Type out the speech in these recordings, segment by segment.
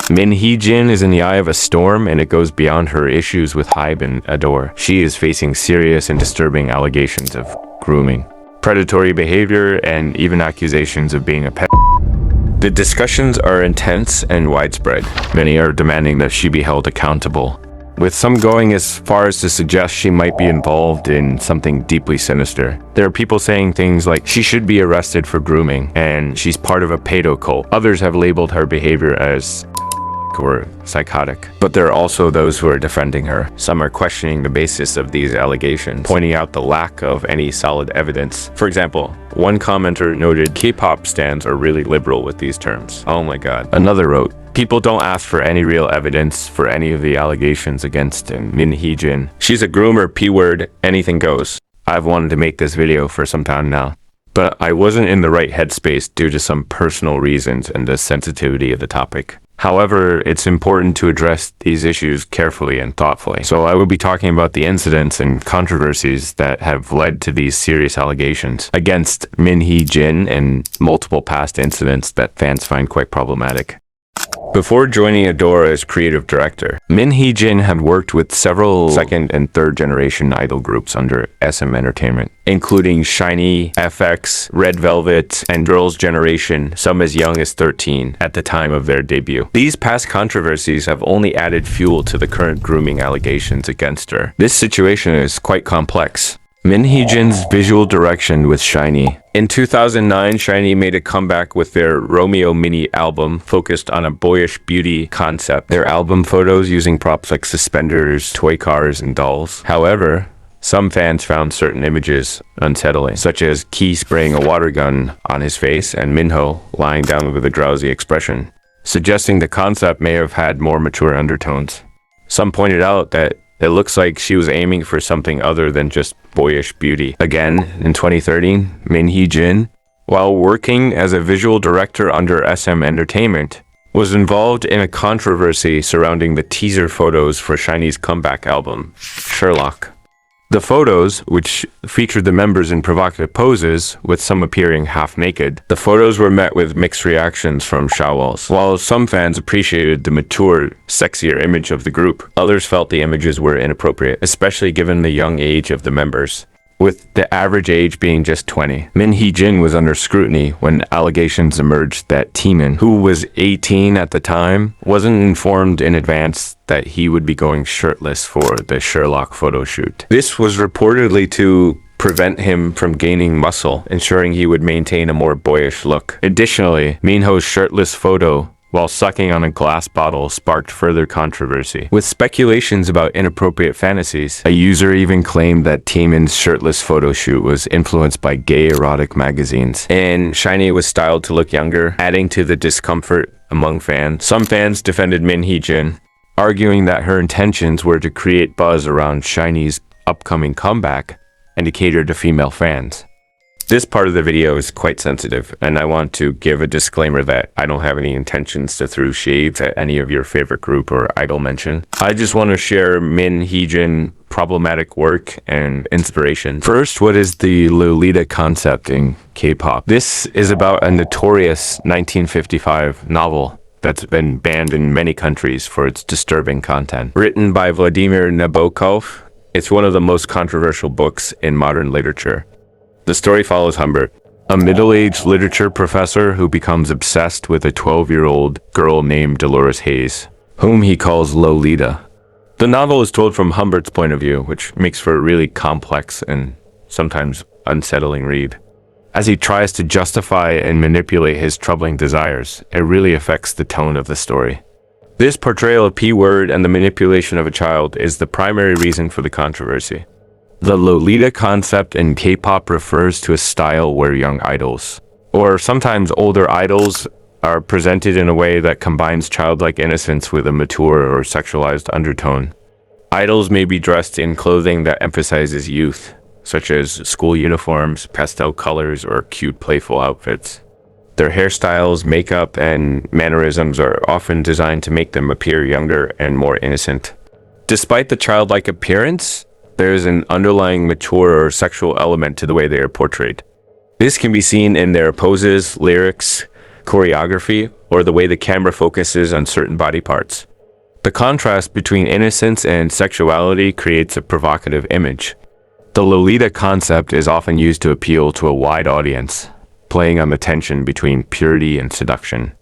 Heejin is in the eye of a storm, and it goes beyond her issues with Hybe and Ador. She is facing serious and disturbing allegations of grooming, predatory behavior, and even accusations of being a pet. The discussions are intense and widespread. Many are demanding that she be held accountable, with some going as far as to suggest she might be involved in something deeply sinister. There are people saying things like she should be arrested for grooming and she's part of a pedo cult. Others have labeled her behavior as or psychotic. But there are also those who are defending her. Some are questioning the basis of these allegations, pointing out the lack of any solid evidence. For example, one commenter noted K-pop stans are really liberal with these terms. Oh my god. Another wrote, people don't ask for any real evidence for any of the allegations against Heejin. She's a groomer, p-word, anything goes. I've wanted to make this video for some time now, but I wasn't in the right headspace due to some personal reasons and the sensitivity of the topic. However, it's important to address these issues carefully and thoughtfully. So I will be talking about the incidents and controversies that have led to these serious allegations against Heejin and multiple past incidents that fans find quite problematic. Before joining Ador as creative director, Heejin had worked with several second and third generation idol groups under SM Entertainment, including SHINee, FX, Red Velvet, and Girls' Generation, some as young as 13 at the time of their debut. These past controversies have only added fuel to the current grooming allegations against her. This situation is quite complex. Heejin's visual direction with SHINee. In 2009, SHINee made a comeback with their Romeo mini album focused on a boyish beauty concept. Their album photos using props like suspenders, toy cars, and dolls. However, some fans found certain images unsettling, such as Key spraying a water gun on his face and Minho lying down with a drowsy expression, suggesting the concept may have had more mature undertones. Some pointed out that it looks like she was aiming for something other than just boyish beauty. Again, in 2013, Heejin, while working as a visual director under SM Entertainment, was involved in a controversy surrounding the teaser photos for SHINee's comeback album, Sherlock. The photos, which featured the members in provocative poses, with some appearing half-naked, the photos were met with mixed reactions from Shawwals. While some fans appreciated the mature, sexier image of the group, others felt the images were inappropriate, especially given the young age of the members, with the average age being just 20. Heejin was under scrutiny when allegations emerged that Taemin, who was 18 at the time, wasn't informed in advance that he would be going shirtless for the Sherlock photo shoot. This was reportedly to prevent him from gaining muscle, ensuring he would maintain a more boyish look. Additionally, Minho's shirtless photo while sucking on a glass bottle sparked further controversy, with speculations about inappropriate fantasies. A user even claimed that Taemin's shirtless photo shoot was influenced by gay erotic magazines, and SHINee was styled to look younger, adding to the discomfort among fans. Some fans defended Heejin, arguing that her intentions were to create buzz around SHINee's upcoming comeback and to cater to female fans. This part of the video is quite sensitive, and I want to give a disclaimer that I don't have any intentions to throw shades at any of your favorite group or idol mention. I just want to share Heejin problematic work and inspiration. First, what is the Lalita Concept in K-pop? This is about a notorious 1955 novel that's been banned in many countries for its disturbing content. Written by Vladimir Nabokov, it's one of the most controversial books in modern literature. The story follows Humbert, a middle-aged literature professor who becomes obsessed with a 12-year-old girl named Dolores Hayes, whom he calls Lolita. The novel is told from Humbert's point of view, which makes for a really complex and sometimes unsettling read. As he tries to justify and manipulate his troubling desires, it really affects the tone of the story. This portrayal of P-word and the manipulation of a child is the primary reason for the controversy. The Lolita concept in K-pop refers to a style where young idols, or sometimes older idols, are presented in a way that combines childlike innocence with a mature or sexualized undertone. Idols may be dressed in clothing that emphasizes youth, such as school uniforms, pastel colors, or cute playful outfits. Their hairstyles, makeup, and mannerisms are often designed to make them appear younger and more innocent. Despite the childlike appearance, there is an underlying mature or sexual element to the way they are portrayed. This can be seen in their poses, lyrics, choreography, or the way the camera focuses on certain body parts. The contrast between innocence and sexuality creates a provocative image. The Lalita concept is often used to appeal to a wide audience, playing on the tension between purity and seduction.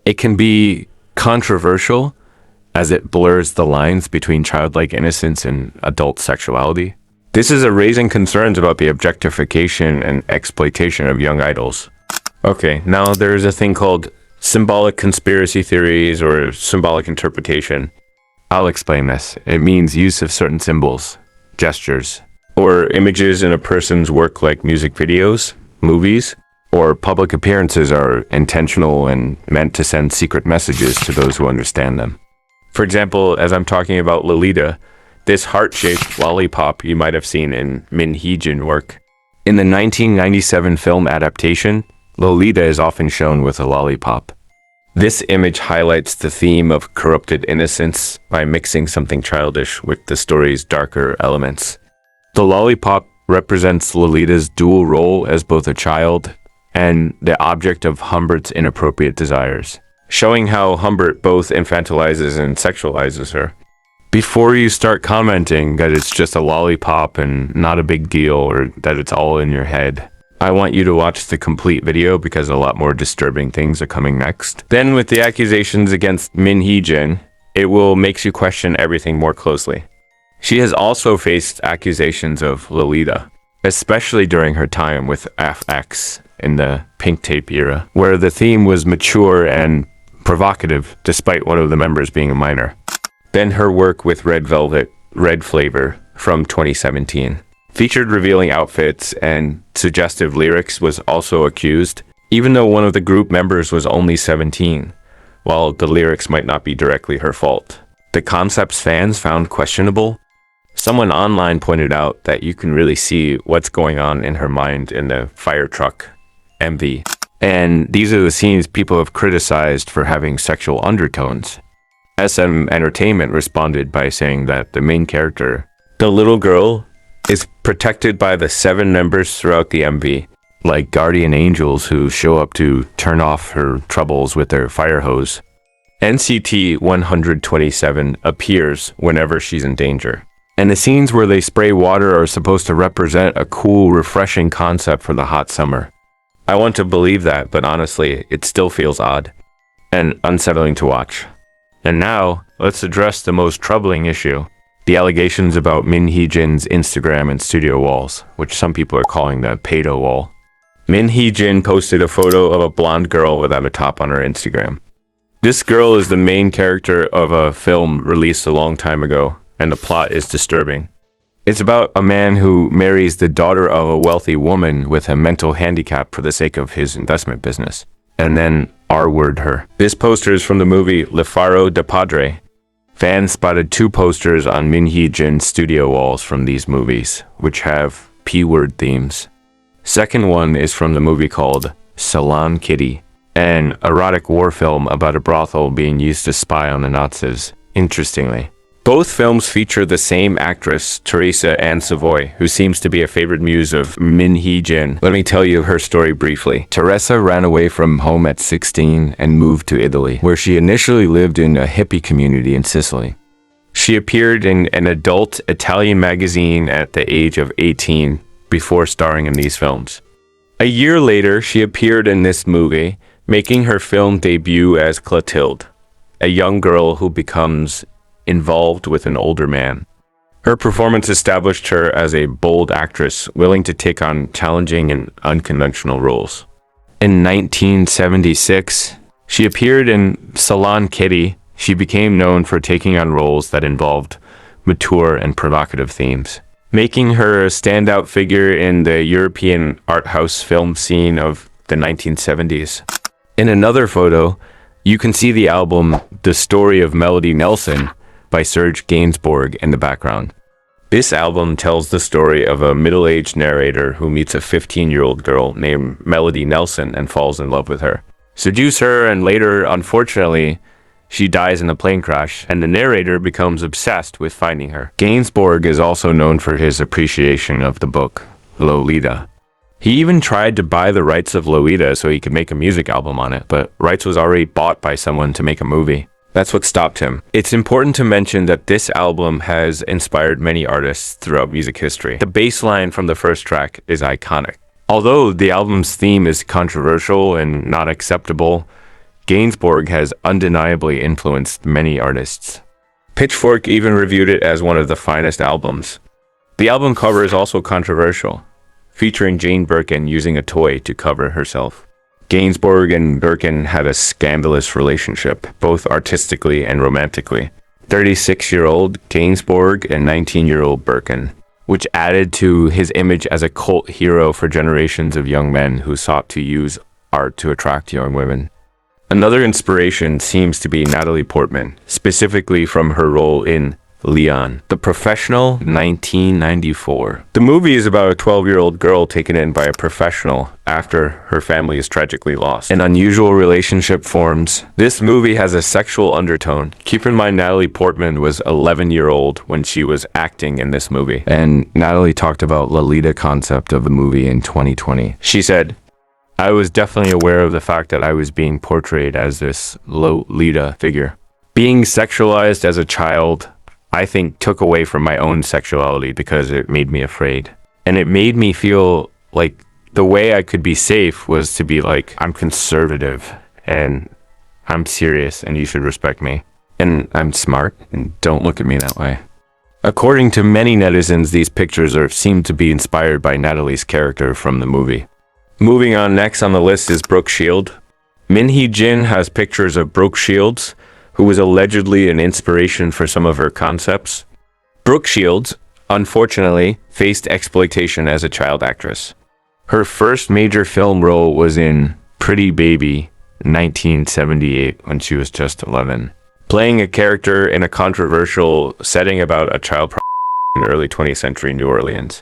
It can be controversial as it blurs the lines between childlike innocence and adult sexuality. This is raising concerns about the objectification and exploitation of young idols. Okay, now there's a thing called symbolic conspiracy theories or symbolic interpretation. I'll explain this. It means use of certain symbols, gestures, or images in a person's work like music videos, movies, or public appearances are intentional and meant to send secret messages to those who understand them. For example, as I'm talking about Lalita, this heart-shaped lollipop you might have seen in Heejin work. In the 1997 film adaptation, Lolita is often shown with a lollipop. This image highlights the theme of corrupted innocence by mixing something childish with the story's darker elements. The lollipop represents Lolita's dual role as both a child and the object of Humbert's inappropriate desires, showing how Humbert both infantilizes and sexualizes her. Before you start commenting that it's just a lollipop and not a big deal or that it's all in your head, I want you to watch the complete video because a lot more disturbing things are coming next. Then with the accusations against Heejin, it will make you question everything more closely. She has also faced accusations of Lolita, especially during her time with FX in the Pink Tape era, where the theme was mature and provocative despite one of the members being a minor. Then her work with Red Velvet, Red Flavor from 2017. Featured revealing outfits and suggestive lyrics was also accused, even though one of the group members was only 17, while the lyrics might not be directly her fault. The concept's fans found questionable. Someone online pointed out that you can really see what's going on in her mind in the Firetruck Mv. And these are the scenes people have criticized for having sexual undertones. SM Entertainment responded by saying that the main character, the little girl, is protected by the 7 members throughout the MV, like guardian angels who show up to turn off her troubles with their fire hose. NCT 127 appears whenever she's in danger. And the scenes where they spray water are supposed to represent a cool, refreshing concept for the hot summer. I want to believe that, but honestly, it still feels odd and unsettling to watch. And now, let's address the most troubling issue. The allegations about Heejin's Instagram and studio walls, which some people are calling the Pedo Wall. Heejin posted a photo of a blonde girl without a top on her Instagram. This girl is the main character of a film released a long time ago, and the plot is disturbing. It's about a man who marries the daughter of a wealthy woman with a mental handicap for the sake of his investment business, and then R-word her. This poster is from the movie Le Faro de Padre. Fans spotted 2 posters on Heejin's studio walls from these movies, which have P-word themes. Second one is from the movie called Salon Kitty, an erotic war film about a brothel being used to spy on the Nazis. Interestingly, both films feature the same actress, Terresa Ann, who seems to be a favorite muse of Heejin. Let me tell you her story briefly. Teresa ran away from home at 16 and moved to Italy, where she initially lived in a hippie community in Sicily. She appeared in an adult Italian magazine at the age of 18 before starring in these films. A year later, she appeared in this movie, making her film debut as Clotilde, a young girl who becomes involved with an older man. Her performance established her as a bold actress willing to take on challenging and unconventional roles. In 1976, she appeared in Salon Kitty. She became known for taking on roles that involved mature and provocative themes, making her a standout figure in the European art house film scene of the 1970s. In another photo, you can see the album The Story of Melody Nelson by Serge Gainsbourg in the background. This album tells the story of a middle-aged narrator who meets a 15-year-old girl named Melody Nelson and falls in love with her, seduce her, and later, unfortunately, she dies in a plane crash, and the narrator becomes obsessed with finding her. Gainsbourg is also known for his appreciation of the book Lolita. He even tried to buy the rights of Lolita so he could make a music album on it, but rights was already bought by someone to make a movie. That's what stopped him. It's important to mention that this album has inspired many artists throughout music history. The bass line from the first track is iconic. Although the album's theme is controversial and not acceptable, Gainsbourg has undeniably influenced many artists. Pitchfork even reviewed it as one of the finest albums. The album cover is also controversial, featuring Jane Birkin using a toy to cover herself. Gainsbourg and Birkin had a scandalous relationship, both artistically and romantically. 36-year-old Gainsbourg and 19-year-old Birkin, which added to his image as a cult hero for generations of young men who sought to use art to attract young women. Another inspiration seems to be Natalie Portman, specifically from her role in Leon, The Professional, 1994. The movie is about a 12-year-old girl taken in by a professional after her family is tragically lost. An unusual relationship forms. This movie has a sexual undertone. Keep in mind Natalie Portman was 11-year-old when she was acting in this movie. And Natalie talked about Lalita Concept of the movie in 2020. She said, "I was definitely aware of the fact that I was being portrayed as this Lolita figure. Being sexualized as a child, I think, took away from my own sexuality because it made me afraid. And it made me feel like the way I could be safe was to be like, I'm conservative and I'm serious and you should respect me. And I'm smart and don't look at me that way." According to many netizens, these pictures seem to be inspired by Natalie's character from the movie. Moving on, next on the list is Brook Shield. Heejin has pictures of Brook Shields, who was allegedly an inspiration for some of her concepts. Brook Shields, unfortunately, faced exploitation as a child actress. Her first major film role was in Pretty Baby, 1978, when she was just 11, playing a character in a controversial setting about a child in early 20th century New Orleans.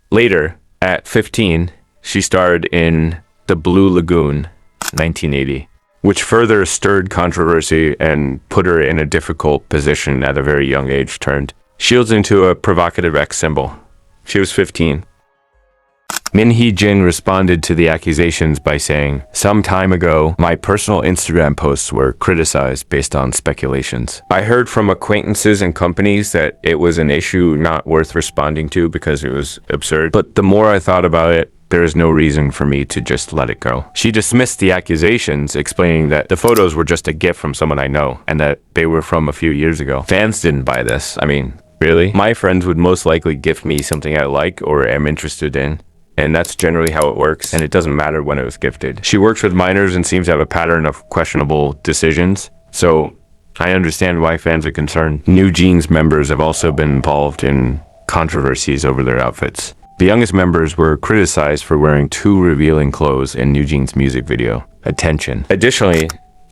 Later, at 15, she starred in The Blue Lagoon, 1980. Which further stirred controversy and put her in a difficult position at a very young age. Turned Shields into a provocative X symbol. She was 15. Heejin responded to the accusations by saying, "Some time ago, my personal Instagram posts were criticized based on speculations. I heard from acquaintances and companies that it was an issue not worth responding to because it was absurd. But the more I thought about it, there is no reason for me to just let it go." She dismissed the accusations, explaining that the photos were just a gift from someone I know and that they were from a few years ago. Fans didn't buy this. I mean, really? My friends would most likely gift me something I like or am interested in, and that's generally how it works, and it doesn't matter when it was gifted. She works with minors and seems to have a pattern of questionable decisions, so I understand why fans are concerned. Newjeans members have also been involved in controversies over their outfits. The youngest members were criticized for wearing too revealing clothes in Newjeans' music video, Attention. Additionally,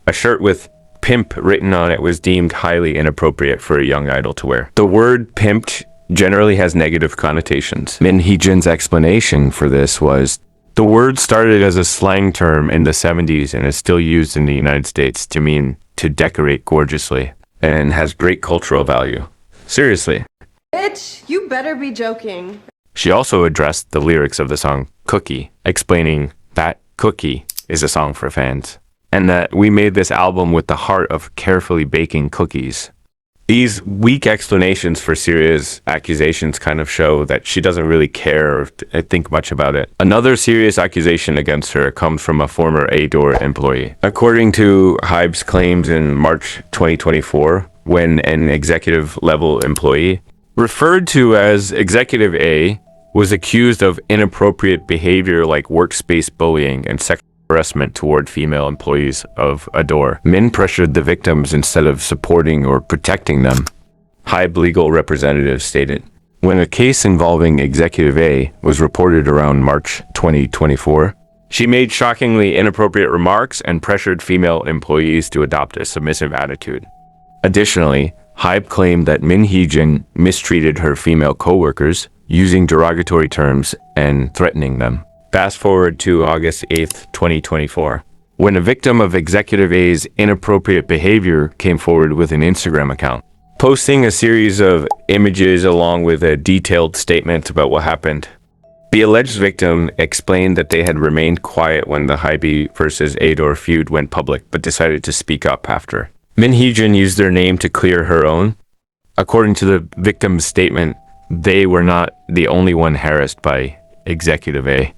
a shirt with pimp written on it was deemed highly inappropriate for a young idol to wear. The word pimped generally has negative connotations. Heejin's explanation for this was, the word started as a slang term in the 70s and is still used in the United States to mean to decorate gorgeously and has great cultural value. Seriously. Bitch, you better be joking. She also addressed the lyrics of the song Cookie, explaining that Cookie is a song for fans, and that we made this album with the heart of carefully baking cookies. These weak explanations for serious accusations kind of show that she doesn't really care or think much about it. Another serious accusation against her comes from a former Ador employee. According to Hybe's claims in March 2024, when an executive-level employee, referred to as Executive A, was accused of inappropriate behavior like workspace bullying and sexual harassment toward female employees of Ador. Men pressured the victims instead of supporting or protecting them, Hybe legal representatives stated. When a case involving Executive A was reported around March 2024, she made shockingly inappropriate remarks and pressured female employees to adopt a submissive attitude. Additionally, Hybe claimed that Heejin mistreated her female co-workers, using derogatory terms and threatening them. Fast forward to August 8th, 2024, when a victim of Executive A's inappropriate behavior came forward with an Instagram account, posting a series of images along with a detailed statement about what happened. The alleged victim explained that they had remained quiet when the Hybe versus Ador feud went public, but decided to speak up after. Heejin used their name to clear her own. According to the victim's statement, they were not the only one harassed by Executive A.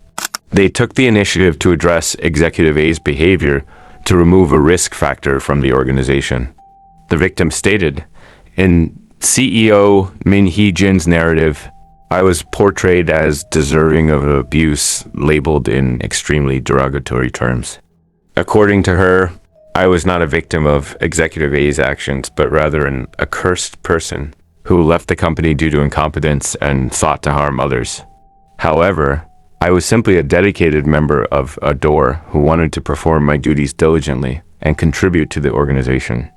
They took the initiative to address Executive A's behavior to remove a risk factor from the organization. The victim stated, "In CEO Heejin's narrative, I was portrayed as deserving of abuse, labeled in extremely derogatory terms. According to her, I was not a victim of Executive A's actions, but rather an accursed person who left the company due to incompetence and sought to harm others. However, I was simply a dedicated member of Ador who wanted to perform my duties diligently and contribute to the organization.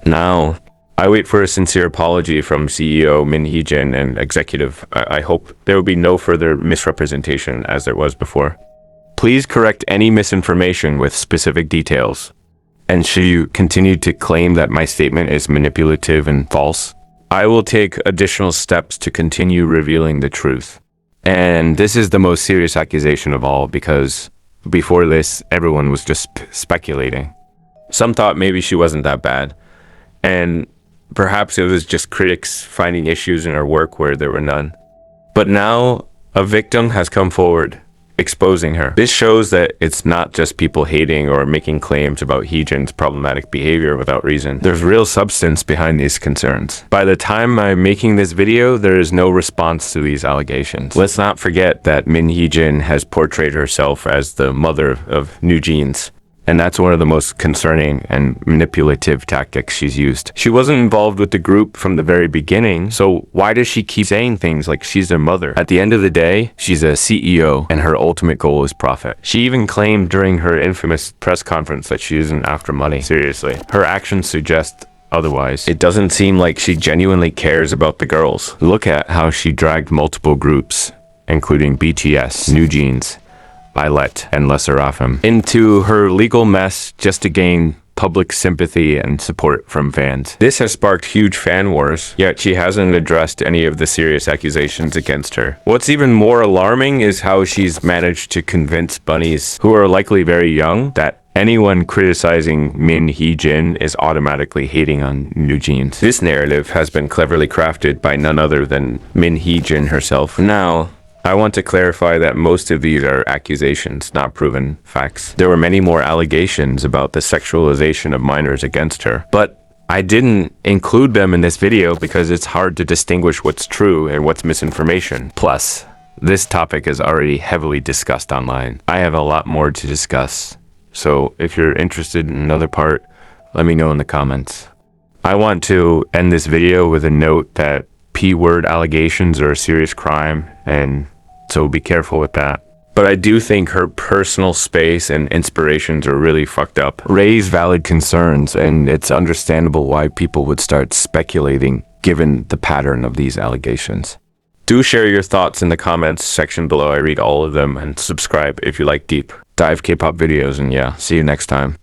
Now, I wait for a sincere apology from CEO Heejin and executive. I hope there will be no further misrepresentation as there was before. Please correct any misinformation with specific details. And should you continue to claim that my statement is manipulative and false, I will take additional steps to continue revealing the truth." And this is the most serious accusation of all, because before this, everyone was just speculating. Some thought maybe she wasn't that bad. And perhaps it was just critics finding issues in her work where there were none. But now, a victim has come forward, exposing her. This shows that it's not just people hating or making claims about Heejin's problematic behavior without reason. There's real substance behind these concerns. By the time I'm making this video, there is no response to these allegations. Let's not forget that Heejin has portrayed herself as the mother of Newjeans. And that's one of the most concerning and manipulative tactics she's used. She wasn't involved with the group from the very beginning, so why does she keep saying things like she's their mother? At the end of the day, she's a CEO, and her ultimate goal is profit. She even claimed during her infamous press conference that she isn't after money. Seriously, her actions suggest otherwise. It doesn't seem like she genuinely cares about the girls. Look at how she dragged multiple groups, including BTS, Newjeans, Violet, and Les Seraphim, into her legal mess just to gain public sympathy and support from fans. This has sparked huge fan wars, yet she hasn't addressed any of the serious accusations against her. What's even more alarming is how she's managed to convince bunnies, who are likely very young, that anyone criticizing Heejin is automatically hating on Newjeans. This narrative has been cleverly crafted by none other than Heejin herself. Now, I want to clarify that most of these are accusations, not proven facts. There were many more allegations about the sexualization of minors against her, but I didn't include them in this video because it's hard to distinguish what's true and what's misinformation. Plus, this topic is already heavily discussed online. I have a lot more to discuss, so if you're interested in another part, let me know in the comments. I want to end this video with a note that P-word allegations are a serious crime, and so be careful with that. But I do think her personal space and inspirations are really fucked up. Raise valid concerns, and it's understandable why people would start speculating given the pattern of these allegations. Do share your thoughts in the comments section below. I read all of them, and subscribe if you like deep dive K-pop videos, and yeah, see you next time.